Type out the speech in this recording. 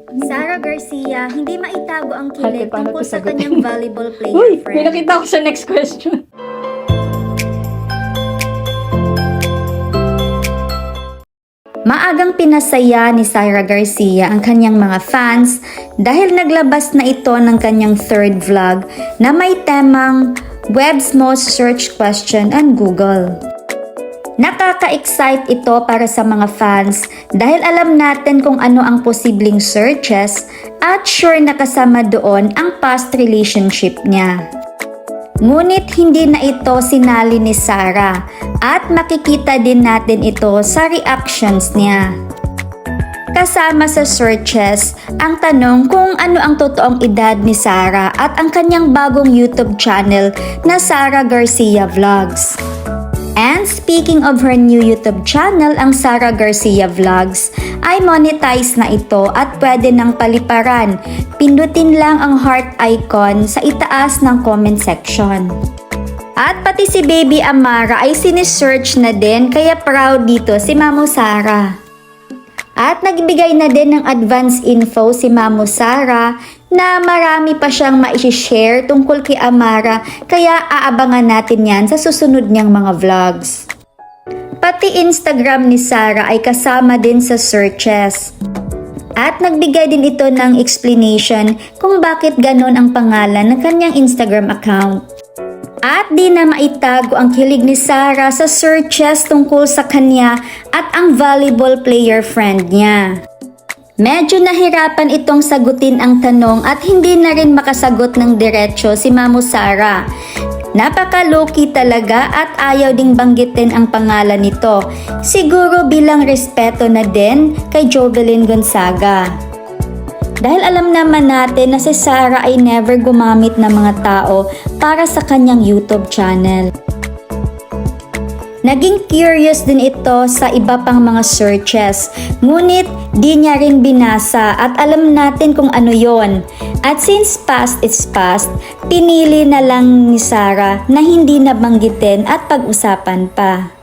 Sara Garcia, hindi maitago ang kilig Ate, paano tungkol to sa sagutin? kanyang volleyball player Uy, friend. may nakita ko sa next question. Maagang pinasaya ni Sara Garcia ang kanyang mga fans dahil naglabas na ito ng kanyang third vlog na may temang Web's Most Searched Question on Google. Nakaka-excite ito para sa mga fans dahil alam natin kung ano ang posibleng searches at sure nakasama doon ang past relationship niya. Ngunit hindi na ito sinali ni Sara at makikita din natin ito sa reactions niya. Kasama sa searches ang tanong kung ano ang totoong edad ni Sara at ang kanyang bagong YouTube channel na Sara Garcia Vlogs. And speaking of her new YouTube channel, ang Sara Garcia Vlogs, ay monetize na ito at pwede nang paliparan. Pindutin lang ang heart icon sa itaas ng comment section. At pati si Baby Amara ay sinesearch na din kaya proud dito si Mamo Sara. At nagbigay na din ng advance info si Mamo Sara na marami pa siyang ma-share tungkol kay Amara kaya aabangan natin yan sa susunod niyang mga vlogs. Pati Instagram ni Sara ay kasama din sa searches. At nagbigay din ito ng explanation kung bakit ganon ang pangalan ng kanyang Instagram account. At di na maitago ang kilig ni Sara sa searches tungkol sa kanya at ang volleyball player friend niya. Medyo nahirapan itong sagutin ang tanong at hindi na rin makasagot ng diretso si Mamo Sara. Napaka-low-key talaga at ayaw ding banggitin ang pangalan nito. Siguro bilang respeto na din kay Jovelyn Gonzaga. Dahil alam naman natin na si Sara ay never gumamit ng mga tao para sa kanyang YouTube channel. Naging curious din ito sa iba pang mga searches, ngunit di niya rin binasa at alam natin kung ano yon. At since past is past, pinili na lang ni Sara na hindi nabanggitin at pag-usapan pa.